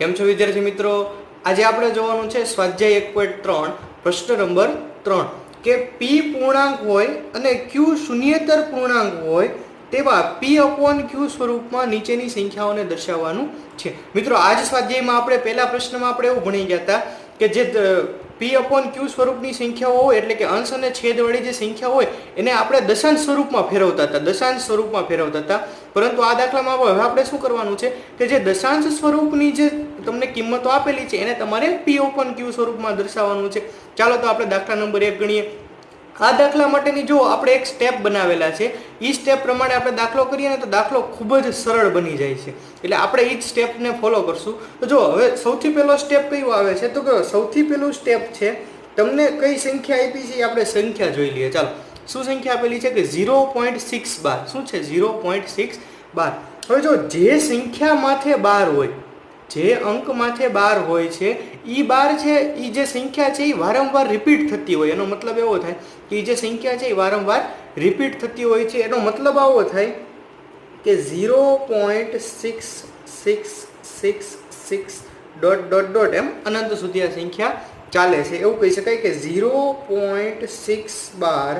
કેમ છો વિદ્યાર્થી મિત્રો? આજે આપણે જોવાનું છે સ્વાધ્યાય 1.3 પ્રશ્ન નંબર 3 કે p પૂર્ણાંક હોય અને q શૂન્યેતર પૂર્ણાંક હોય તેવા p/q સ્વરૂપમાં નીચેની સંખ્યાઓને દર્શાવવાનું છે. મિત્રો આજ સ્વાધ્યાયમાં આપણે પહેલા પ્રશ્નમાં આપણે એવું ભણી ગયા હતા કે જે p/q સ્વરૂપની સંખ્યાઓ હોય એટલે કે અંશ અને છેદ વાળી જે સંખ્યા હોય એને આપણે દશાંશ સ્વરૂપમાં ફેરવતા હતા. પરંતુ આ દાખલામાં હવે આપણે શું કરવાનું છે કે જે દશાંશ સ્વરૂપની જે તમને કિંમતો આપેલી છે એને તમારે p/q સ્વરૂપમાં દર્શાવવાનું છે. ચાલો તો આપણે દાખલા નંબર 1 ગણીએ. આ દાખલા માટેની જો આપણે એક સ્ટેપ બનાવેલા છે, એ સ્ટેપ પ્રમાણે આપણે દાખલો કરીએ ને તો દાખલો ખૂબ જ સરળ બની જાય છે. એટલે આપણે એ જ સ્ટેપને ફોલો કરશું. તો જો હવે સૌથી પહેલો સ્ટેપ કયો આવે છે તો કે સૌથી પહેલું સ્ટેપ છે તમને કઈ સંખ્યા આપી છે આપણે સંખ્યા જોઈ લઈએ. ચાલો, શું સંખ્યા આપેલી છે કે 0.612. શું છે? 0.612. હવે જો જે સંખ્યા માથે 12 હોય, જે અંક માથે 12 હોય છે, ઈ 12 છે, ઈ જે સંખ્યા છે એ વારંવાર રિપીટ થતી હોય. એનો મતલબ એવો થાય કે જે સંખ્યા છે એ વારંવાર રિપીટ થતી હોય છે. એનો મતલબ આવો થાય કે 0.6666 ... એમ અનંત સુધી આ સંખ્યા ચાલે છે. એવું કહી શકાય કે 0.612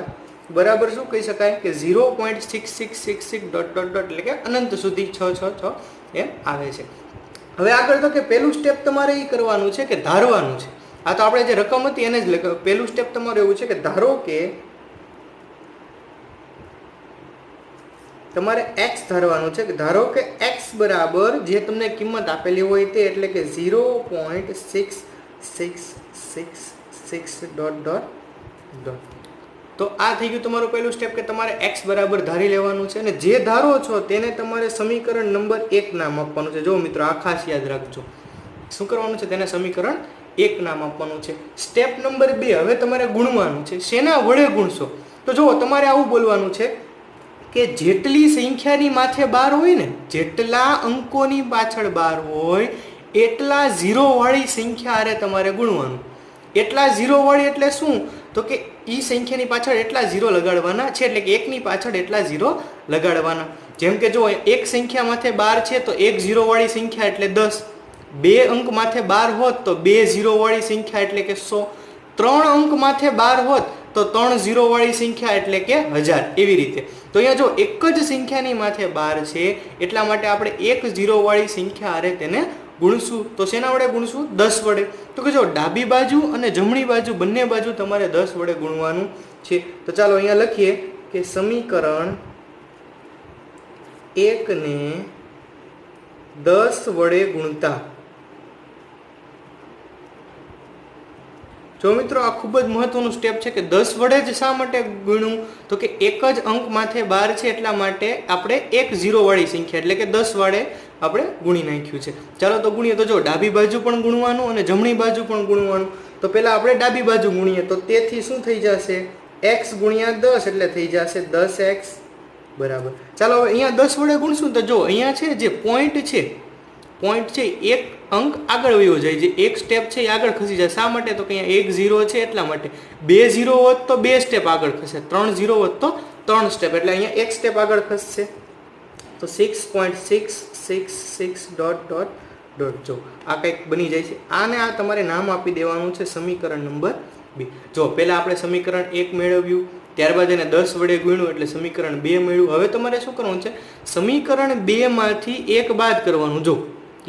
બરાબર શું કહી શકાય કે 0.6666 ... એટલે કે અનંત સુધી 666 એમ આવે છે. હવે આગળ તો કે પહેલું સ્ટેપ તમારે એ કરવાનું છે કે ધારવાનું છે. આ તો આપણે જે રકમ હતી એને જ પહેલું સ્ટેપ તમારે એવું છે કે ધારો કે તમારે x ધારવાનું છે. ધારો કે x બરાબર જે તમને કિંમત આપેલી હોય તે એટલે કે 0.6666 ... તો આ થઈ ગયું તમારું પહેલું સ્ટેપ કે તમારે x બરાબર ધારી લેવાનું છે. અને જે ધારો છો તેને તમારે સમીકરણ નંબર 1 નામ આપવાનું છે. જો મિત્રો આ ખાસ યાદ રાખજો, શું કરવાનું છે? તેને સમીકરણ 1 નામ આપવાનું છે. સ્ટેપ નંબર 2 હવે તમારે ગુણવાનું છે. શેના વડે ગુણશો? તો જો તમારે આવું બોલવાનું છે કે જેટલી સંખ્યાની માથે 12 હોય ને, જેટલા અંકોની પાછળ 12 હોય એટલા 0 વાળી સંખ્યા હારે તમારે ગુણવાનું. એટલા 0 વાળી એટલે શું? તો કે ઈ સંખ્યાની પાછળ એટલા 0 લગાડવાના છે. એટલે કે 1 ની પાછળ એટલા 0 લગાડવાના. જેમ કે જો એક સંખ્યા માથે 12 છે તો એક 0 વાળી સંખ્યા એટલે 10. બે અંક માથે 12 હોત તો બે 0 વાળી સંખ્યા એટલે કે 100. 3 અંક માથે 12 હોત તો 3 0 વાળી સંખ્યા એટલે કે 1000. એવી રીતે તો અહીંયા જો એક જ સંખ્યાની માથે 12 છે એટલા માટે આપણે એક 0 વાળી સંખ્યા હારે તેને ગુણશું. તો શેના વડે ગુણશું? 10 વડે. તો કે જો ડાબી બાજુ અને જમણી બાજુ બંને બાજુ તમારે 10 વડે ગુણવાનું છે. તો ચાલો અહીંયા લખીએ કે સમીકરણ 1 ને 10 વડે ગુણતા. જો મિત્રો આ ખૂબ જ મહત્વનું સ્ટેપ છે કે 10 વડે જ શા માટે ગુણવું? તો કે એક જ અંક માથે 12 છે એટલા માટે આપણે એક 0 વાળી સંખ્યા એટલે કે 10 વડે આપણે ગુણી નાખ્યું છે. ચાલો તો ગુણીએ. તો જો ડાબી બાજુ પણ ગુણવાનું અને જમણી બાજુ પણ ગુણવાનું. તો પહેલા આપણે ડાબી બાજુ ગુણીએ તો તેથી શું થઈ જશે? x ગુણ્યા 10 એટલે થઈ જશે 10x બરાબર. ચાલો હવે અહીંયા 10 વડે ગુણશું તો જો અહીંયા છે જે પોઈન્ટ છે એક અંક આગળ વયો જાય, જે એક સ્ટેપ છે એ આગળ ખસી જાય. શા માટે? તો કે અહીંયા એક 0 છે એટલા માટે. બે 0 હોત તો બે સ્ટેપ આગળ ખસે, 3 0 હોત તો 3 સ્ટેપ, એટલે અહીંયા એક સ્ટેપ આગળ ખસશે. તો 6.666 ... જો આ કંઈક બની જાય છે. આને આ તમારે નામ આપી દેવાનું છે સમીકરણ નંબર 2. જો પહેલા આપણે સમીકરણ 1 મેળવ્યું, ત્યારબાદ એને 10 વડે ગુણ્યું એટલે સમીકરણ 2 મળ્યું. હવે તમારે શું કરવાનું છે? સમીકરણ 2 માંથી 1 બાદ કરવાનું. જો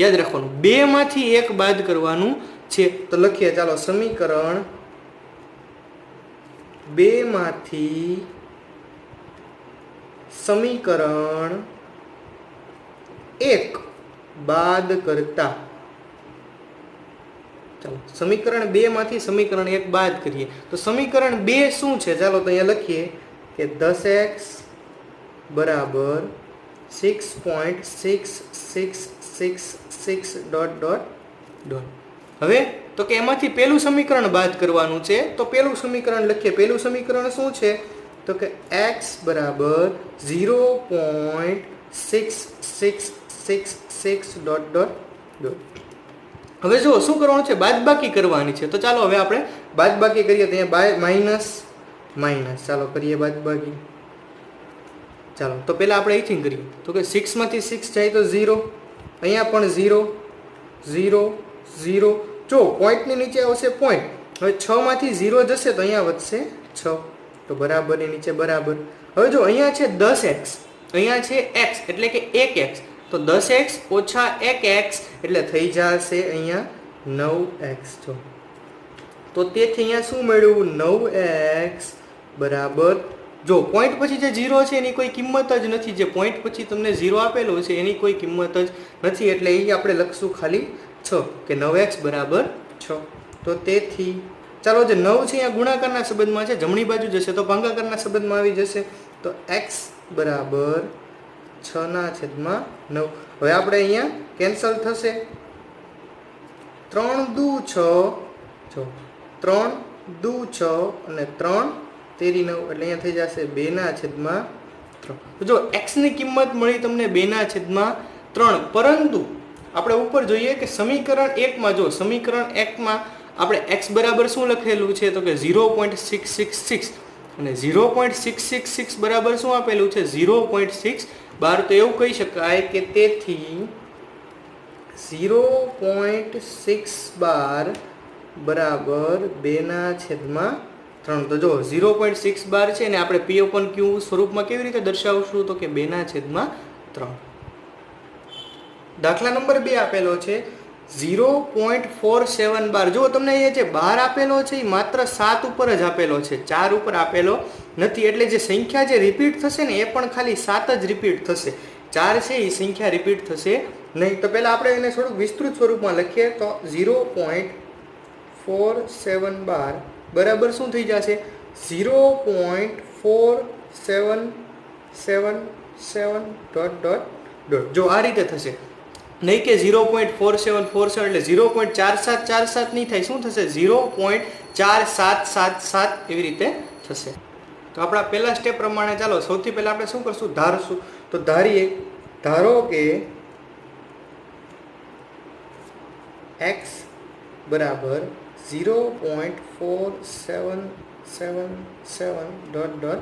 યાદ રાખવાનું, 2 માંથી 1 બાદ કરવાનું છે. તો લખીએ ચાલો, સમીકરણ 2 માંથી સમીકરણ 1 બાદ કરતા. ચાલો સમીકરણ 2 માંથી સમીકરણ 1 બાદ કરીએ તો સમીકરણ 2 શું છે? ચાલો તો અહીંયા લખીએ કે 10x બરાબર 6.6666 ... હવે તો કે એમાંથી પહેલું સમીકરણ બાદ કરવાનું છે. તો પહેલું સમીકરણ લખીએ. પહેલું સમીકરણ શું છે? તો કે x બરાબર 0.6666 ... હવે જો શું કરવાનું છે? બાદબાકી કરવાની છે. તો ચાલો હવે આપણે બાદબાકી કરીએ. તો અહીંયા માઇનસ માઇનસ, ચાલો કરીએ બાદબાકી. ચાલો તો પહેલા આપણે અહીંથી કરીએ. તો કે 6 માંથી 6 જાય તો 0, અહીંયા પણ 0, 0 0 જો પોઈન્ટની નીચે આવશે પોઈન્ટ. હવે 6 માંથી 0 જશે તો અહીંયા વધશે 6, તો બરાબરની નીચે બરાબર. હવે જો અહીંયા છે 10x, અહીંયા છે x એટલે કે 1x, તો 10x ઓછા 1x એટલે થઈ જશે અહીંયા 9x. જો તો તેથી અહીંયા શું મળ્યું? 9x બરાબર. જો પોઈન્ટ પછી જે 0 છે એની કોઈ કિંમત જ નથી, જે પોઈન્ટ પછી તમને 0 આપેલો છે એની કોઈ કિંમત જ નથી, એટલે એ આપણે લખશું ખાલી 6 કે 9x બરાબર 6. તો તેથી ચાલો જે 9 છે અહીંયા ગુણાકારના સંબંધમાં છે, જમણી બાજુ જશે તો ભાગાકારના સંબંધમાં આવી જશે, તો x બરાબર 6/9. હવે આપણે અહીંયા કેન્સલ થશે, 3 દુ 6, જો 3 દુ 6 અને 3 તેરી 9 એટલે અહીંયા થઈ જશે 2/3. જો x ની કિંમત મળી તમને 2/3, પરંતુ આપણે ઉપર જોઈએ કે સમીકરણ 1 માં, જો સમીકરણ 1 માં આપણે x બરાબર શું લખેલું છે તો કે 0.666 અને 0.666 બરાબર શું આપેલું છે? 0.6 12. તો એવું કહી શકાય કે તેથી 0.6 બરાબર 2/3. તો જો 0.6 છે ને આપણે p/q સ્વરૂપમાં કેવી રીતે દર્શાવશું તો કે 2/3. દાખલા નંબર 2 આપેલો છે 0.47. જો તમને અહીંયા જે 12 આપેલો છે એ માત્ર 7 ઉપર જ આપેલો છે, 4 ઉપર આપેલો નથી, એટલે જે સંખ્યા જે રિપીટ થશે ને એ પણ ખાલી 7 જ રિપીટ થશે, 4 છે એ સંખ્યા રિપીટ થશે નહીં. તો પહેલા આપણે એને થોડુંક વિસ્તૃત સ્વરૂપમાં લખીએ તો 0.47 બરાબર શું થઈ જશે? 0.4777 ... જો આ રીતે થશે, નહીં કે 0.4747 એટલે 0.4747 નહીં થાય, શું થશે? 0.4777 એવી રીતે થશે. તો આપણા પહેલા સ્ટેપ પ્રમાણે ચાલો સૌથી પહેલા આપણે શું કરશું? ધારશું. તો ધારો કે x બરાબર 0.4777 ...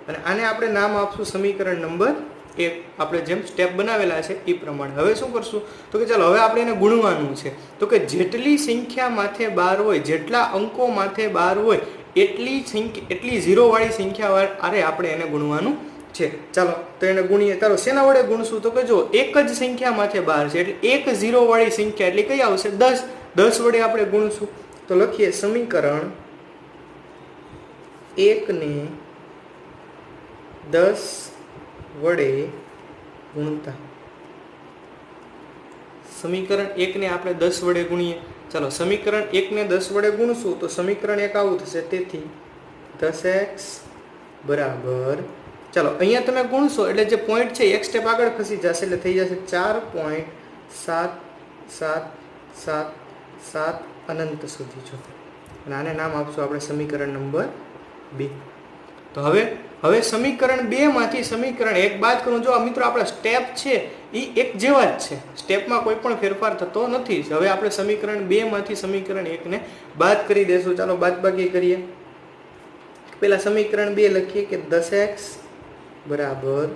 અને આને આપણે નામ આપશું સમીકરણ નંબર 1, આપણે જેમ સ્ટેપ બનાવેલા છે એ પ્રમાણે. હવે શું કરશું તો કે ચાલો હવે આપણે એને ગુણવાનું છે. તો કે જેટલી સંખ્યા માથે 12 હોય, જેટલા અંકો માથે 12 હોય એટલી 0 વાળી સંખ્યા આરે આપણે એને ગુણવાનું છે. ચાલો તો એને ગુણીએ. ચાલો શેના વડે ગુણશું તો કે જો એક જ સંખ્યા માથે 12 છે એટલે એક 0 વાળી સંખ્યા એટલે કઈ આવશે? 10. 10 વડે આપણે ગુણશું. તો લખીએ સમીકરણ 1 ને 10 વડે ગુણતા. સમીકરણ 1 ને આપણે 10 વડે ગુણીએ. ચાલો સમીકરણ 1 ને 10 વડે ગુણશું તો સમીકરણ 1 આવું થશે, તેથી 10x બરાબર, ચાલો અહીંયા તમે ગુણશો એટલે જે પોઈન્ટ છે એક સ્ટેપ આગળ ખસી જશે એટલે થઈ જશે 4.777 અનંત સુધી. જો અને આને નામ આપશું આપણે સમીકરણ નંબર 2. તો હવે સમીકરણ 2 માંથી સમીકરણ 1 બાદ કરું. જો મિત્રો આપણા સ્ટેપ છે એ એક જેવા જ છે, સ્ટેપમાં કોઈ પણ ફેરફાર થતો નથી. હવે આપણે સમીકરણ 2 માંથી સમીકરણ 1 ને બાદ કરી દેશું. ચાલો બાદબાકી કરીએ. પહેલા સમીકરણ 2 લખીએ કે 10x બરાબર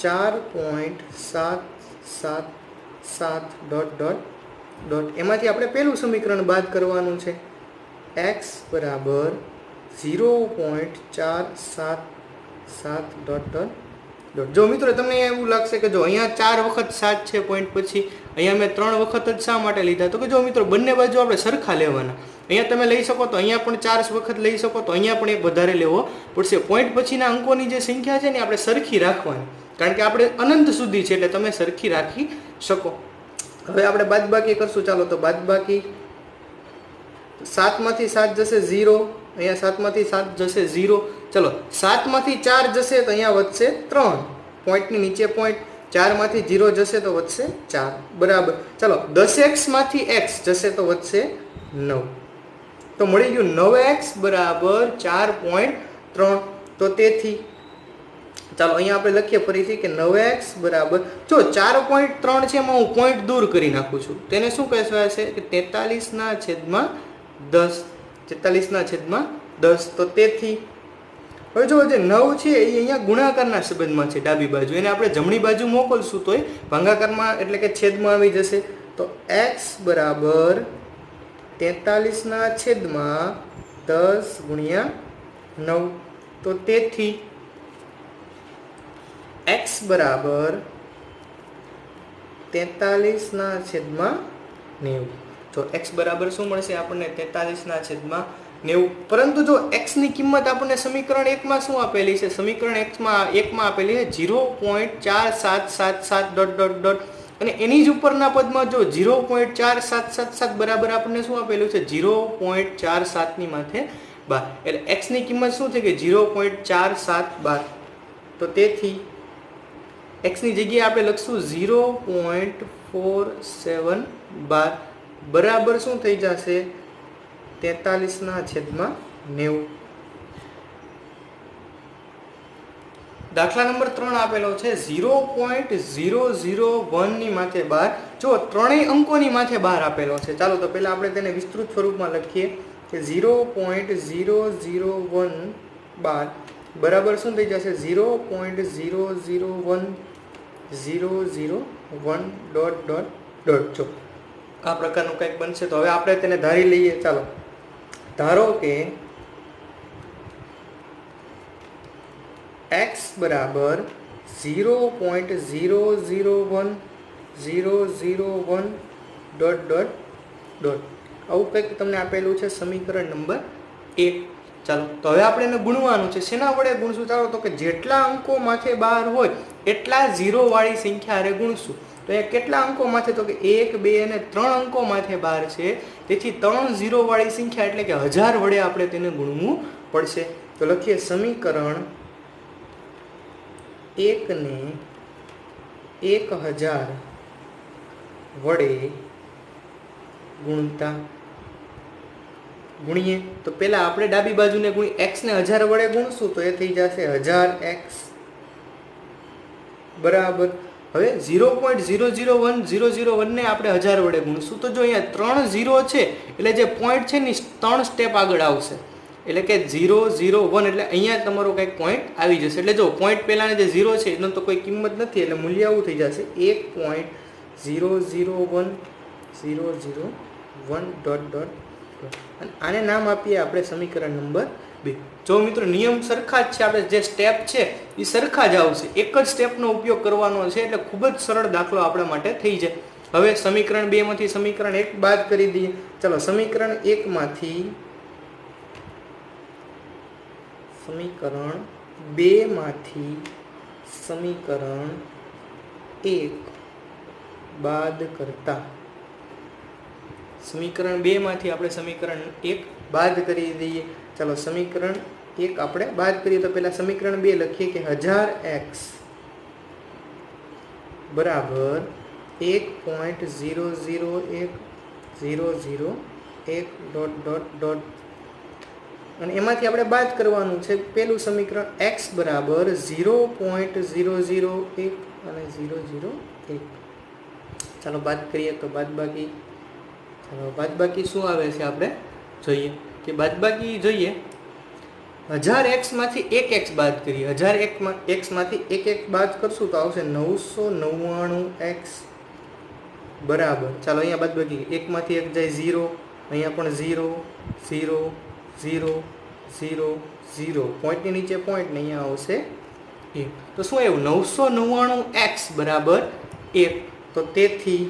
4.777 ... એમાંથી આપણે પહેલું સમીકરણ બાદ કરવાનું છે, x બરાબર 0.477 ... જો મિત્રો તમને એવું લાગશે કે જો અહીંયા 4 વખત 7 છે પોઈન્ટ પછી, અહીંયા મેં 3 વખત જ શા માટે લીધા તો કે જો મિત્રો બંને બાજુ આપણે સરખા લેવાના. અહીંયા તમે લઈ શકો તો અહીંયા પણ 4 વખત લઈ શકો, તો અહીંયા પણ એક વધારે લેવો પડશે. પોઈન્ટ પછીના અંકોની જે સંખ્યા છે ને આપણે સરખી રાખવાની, કારણ કે આપણે અનંત સુધી છે એટલે તમે સરખી રાખી શકો. હવે આપણે બાદબાકી કરશું. ચાલો તો બાદબાકી 7 માંથી 7 જશે 0, અહીંયા 7 માંથી 7 જશે 0. ચલો 7 માંથી 4 જશે તો અહીંયા વધશે 3, પોઈન્ટની નીચે પોઈન્ટ. 4 માંથી 0 જશે તો વધશે 4 બરાબર. ચલો 10x માંથી x જશે તો વધશે 9. તો મળી ગયું 9x બરાબર 4.3. તો તેથી ચાલો અહીંયા આપણે લખીએ ફરીથી કે 9x બરાબર, જો 4.3 છે એમાં હું પોઈન્ટ દૂર કરી નાખું છું, તેને શું કહેવાય છે કે 43/10. 43/10. તો તેથી હવે જો જે 9 છે એ અહીંયા ગુણાકારના સંબંધમાં છે ડાબી બાજુ, એને આપણે જમણી બાજુ મોકલશું તોય ભાગાકારમાં એટલે કે છેદમાં આવી જશે. તો x બરાબર 43 છેદમાં 10 ગુણ્યા 9. તો તેથી x બરાબર 43 છેદમાં 90. તો x બરાબર શું મળશે આપણને 43 છેદમાં 90. પરંતુ જો x ની કિંમત આપણને સમીકરણ 1 માં શું આપેલી છે? સમીકરણ 1 માં આપેલી છે 0.4777 ડોટ ડોટ ડોટ, અને એની જ ઉપરના પદમાં જો 0.4777 બરાબર આપણને શું આપેલું છે? 0.47 ની માથે 12. એટલે x ની કિંમત શું થઈ ગઈ? 0.4712. તો તેથી x ની જગ્યાએ આપણે લખશું 0.4712 બરાબર શું થઈ જશે? 43 છેદમાં 90. દાખલા નંબર 3 આપેલો છે 0.001 ની માથે 12. જો ત્રણેય અંકોની માથે 12 આપેલો છે. ચાલો તો પહેલા આપણે તેને વિસ્તૃત સ્વરૂપમાં લખીએ કે 0.001 બરાબર શું થઈ જશે? 0.001 ડોટ ડોટ ડોટ. જો આ પ્રકારનું કંઈક બનશે. તો હવે આપણે તેને ધારી લઈએ. ચાલો ધારો કે x બરાબર 0.001 ડોટ ડોટ ડોટ. આવું કંઈક તમને આપેલું છે સમીકરણ નંબર 1. ચાલો તો હવે આપણે એને ગુણવાનું છે. શેના વડે ગુણશું? ચાલો તો કે જેટલા અંકો માથે 12 હોય એટલા 0 વાળી સંખ્યા હારે ગુણશું. તો એ કેટલા અંકો માથે? તો કે 1, 2 અને 3 અંકો માથે 12 છે. તેથી 3 0 વાળી સંખ્યા એટલે કે 1000 વડે આપણે તેને ગુણવું પડશે. તો લખીએ સમીકરણ 1 ને 1000 વડે ગુણીએ. તો પહેલા આપણે ડાબી બાજુને ગુણી x ને 1000 વડે ગુણશું તો એ થઈ જશે 1000x બરાબર. હવે 0.001 ને આપણે 1000 વડે ગુણશું તો જો અહીંયા 3 0 છે એટલે જે પોઈન્ટ છે ને 3 સ્ટેપ આગળ આવશે. એટલે કે 001 એટલે અહીંયા તમારો કંઈક પોઈન્ટ આવી જશે. એટલે જો પોઈન્ટ પહેલાને જે 0 છે એનો તો કોઈ કિંમત નથી એટલે મૂલ્ય આવું થઈ જશે 1.001 ડોટ ડોટ. અને આને નામ આપીએ આપણે સમીકરણ નંબર 2. જો મિત્રો નિયમ સરખા જ છે, આપણે જે સ્ટેપ છે એ સરખા જ આવશે. એક જ સ્ટેપનો ઉપયોગ કરવાનો છે એટલે ખૂબ જ સરળ દાખલો આપણા માટે થઈ જાય. હવે સમીકરણ 2 માંથી સમીકરણ 1 બાદ કરી દઈએ. ચાલો સમીકરણ 1 માંથી સમીકરણ 1 બાદ કરતા સમીકરણ 2 માંથી આપણે સમીકરણ 1 બાદ કરી દઈએ. ચાલો સમીકરણ 1 આપણે બાદ કરીએ તો પહેલા સમીકરણ 2 લખીએ કે 1000x બરાબર 1.001 ડોટ ડોટ ડોટ. અને એમાંથી આપણે બાદ કરવાનું છે પેલું સમીકરણ x બરાબર 0.001 અને 001. ચાલો બાદ કરીએ તો બાદબાકી. ચાલો બાદબાકી શું આવે છે આપણે જોઈએ કે બાદબાકી જોઈએ 1000x માંથી 1x બાદ કરીએ. 1000x માંથી 1x બાદ કરશું તો આવશે 999x બરાબર. ચાલો અહીંયા બાદબાકી 1 માંથી 1 જાય 0, અહીંયા પણ 0 0 0 0 0 પોઈન્ટની નીચે પોઈન્ટ ને અહીંયા આવશે 1. તો શું આવ્યું? 999x બરાબર 1. તો તેથી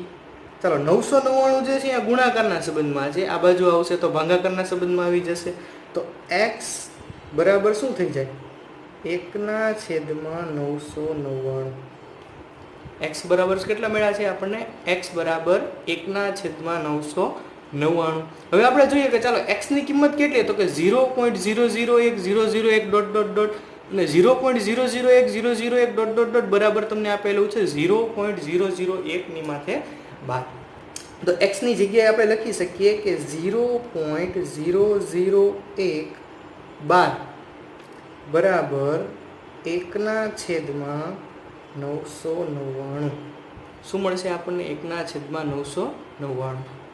ચાલો 999 જે છે અહીંયા ગુણાકારના સંબંધમાં છે, આ બાજુ આવશે તો ભાગાકારના સંબંધમાં આવી જશે. તો x બરાબર શું થઈ જાય? 1/999. x બરાબર કેટલા મળ્યા છે આપણને? x બરાબર 1/999. હવે આપણે જોઈએ કે ચાલો x ની કિંમત કેટલી? તો કે 0.001001 ડોટ ડોટ ડોટ અને 0.001001 ડોટ ડોટ ડોટ બરાબર તમને આપેલું છે 0.001 ની માથે 12. તો x ની જગ્યાએ આપણે લખી શકીએ કે 0.001 બરાબર 1/999. શું મળશે આપણને? 1/999.